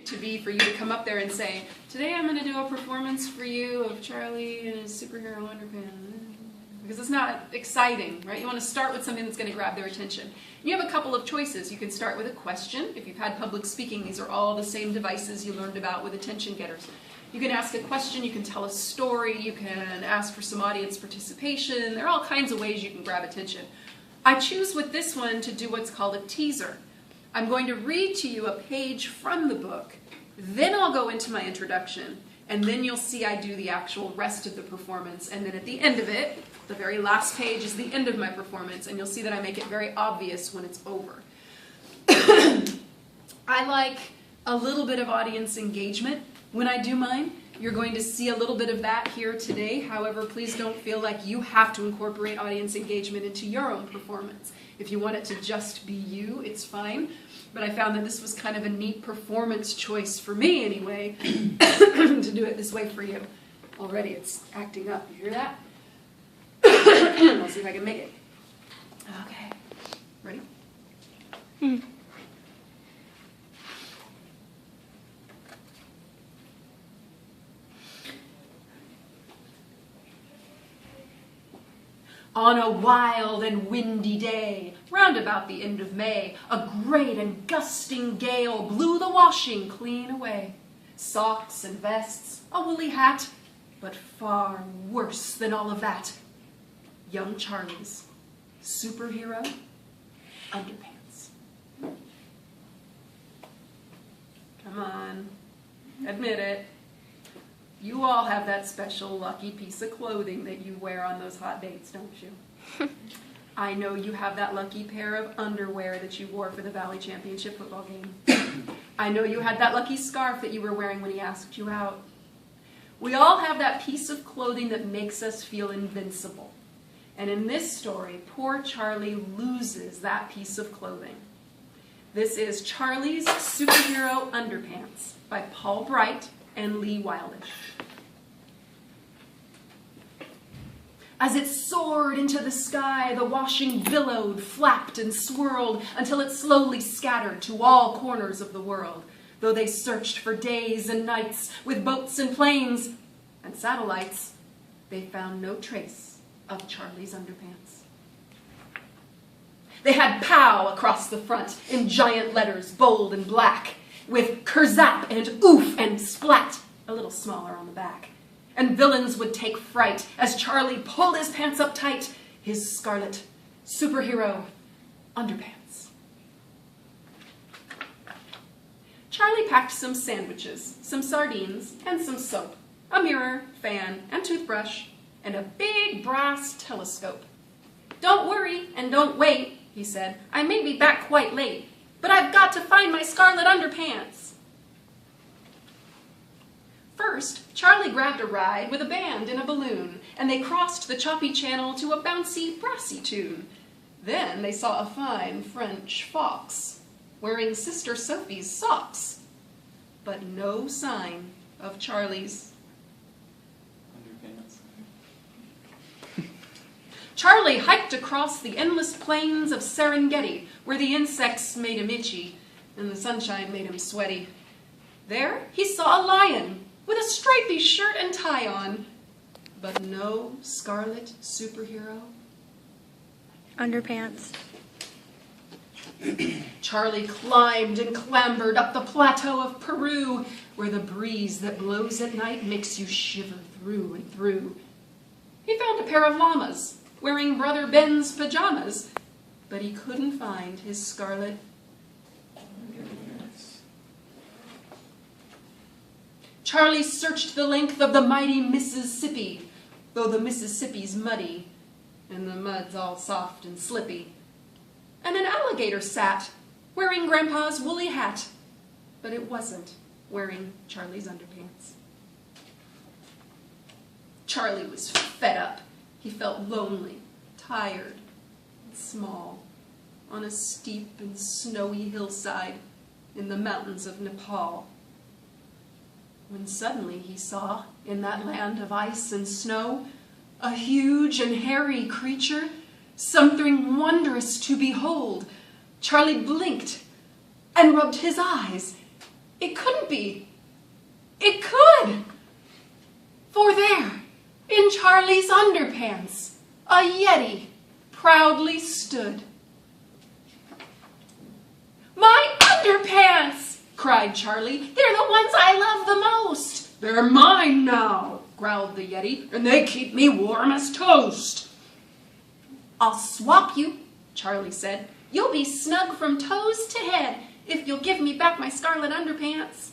to be for you to come up there and say, today I'm going to do a performance for you of Charlie in his superhero underpants. Because it's not exciting, right? You want to start with something that's going to grab their attention. You have a couple of choices. You can start with a question. If you've had public speaking, these are all the same devices you learned about with attention getters. You can ask a question, you can tell a story, you can ask for some audience participation. There are all kinds of ways you can grab attention. I choose with this one to do what's called a teaser. I'm going to read to you a page from the book, then I'll go into my introduction, and then you'll see I do the actual rest of the performance, and then at the end of it, the very last page is the end of my performance, and you'll see that I make it very obvious when it's over. I like a little bit of audience engagement when I do mine. You're going to see a little bit of that here today. However, please don't feel like you have to incorporate audience engagement into your own performance. If you want it to just be you, it's fine. But I found that this was kind of a neat performance choice for me anyway, to do it this way for you. Already it's acting up. You hear that? I'll see if I can make it. Okay. Ready? On a wild and windy day, round about the end of May, a great and gusting gale blew the washing clean away. Socks and vests, a woolly hat, but far worse than all of that, young Charlie's superhero underpants. Come on, admit it. You all have that special lucky piece of clothing that you wear on those hot dates, don't you? I know you have that lucky pair of underwear that you wore for the Valley Championship football game. I know you had that lucky scarf that you were wearing when he asked you out. We all have that piece of clothing that makes us feel invincible. And in this story, poor Charlie loses that piece of clothing. This is Charlie's Superhero Underpants by Paul Bright and Lee Wildish. As it soared into the sky, the washing billowed, flapped, and swirled until it slowly scattered to all corners of the world. Though they searched for days and nights with boats and planes and satellites, they found no trace of Charlie's underpants. They had POW across the front in giant letters, bold and black, with kerzap and oof and splat a little smaller on the back. And villains would take fright as Charlie pulled his pants up tight, his scarlet superhero underpants. Charlie packed some sandwiches, some sardines, and some soap, a mirror, fan, and toothbrush, and a big brass telescope. "Don't worry and don't wait," he said. "I may be back quite late, but I've got to find my scarlet underpants." First, Charlie grabbed a ride with a band in a balloon, and they crossed the choppy channel to a bouncy, brassy tune. Then they saw a fine French fox, wearing Sister Sophie's socks, but no sign of Charlie's underpants. Charlie hiked across the endless plains of Serengeti, where the insects made him itchy, and the sunshine made him sweaty. There he saw a lion, with a stripy shirt and tie on, but no scarlet superhero underpants. Charlie climbed and clambered up the plateau of Peru, where the breeze that blows at night makes you shiver through and through. He found a pair of llamas, wearing Brother Ben's pajamas, but he couldn't find his scarlet underpants. Charlie searched the length of the mighty Mississippi, though the Mississippi's muddy, and the mud's all soft and slippy. And an alligator sat, wearing Grandpa's woolly hat, but it wasn't wearing Charlie's underpants. Charlie was fed up. He felt lonely, tired, and small, on a steep and snowy hillside in the mountains of Nepal. When suddenly he saw, in that land of ice and snow, a huge and hairy creature, something wondrous to behold. Charlie blinked and rubbed his eyes. It couldn't be. It could. For there, in Charlie's underpants, a Yeti proudly stood. "My underpants!" cried Charlie. "They're the ones I love the most." "They're mine now," growled the Yeti, "and they keep me warm as toast." "I'll swap you," Charlie said. "You'll be snug from toes to head if you'll give me back my scarlet underpants."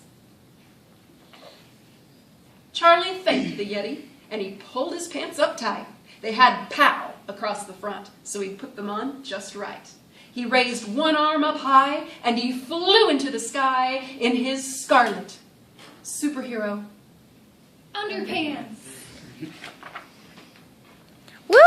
Charlie thanked the Yeti, and he pulled his pants up tight. They had pow across the front, so he put them on just right. He raised one arm up high, and he flew into the sky in his scarlet superhero underpants. Woo!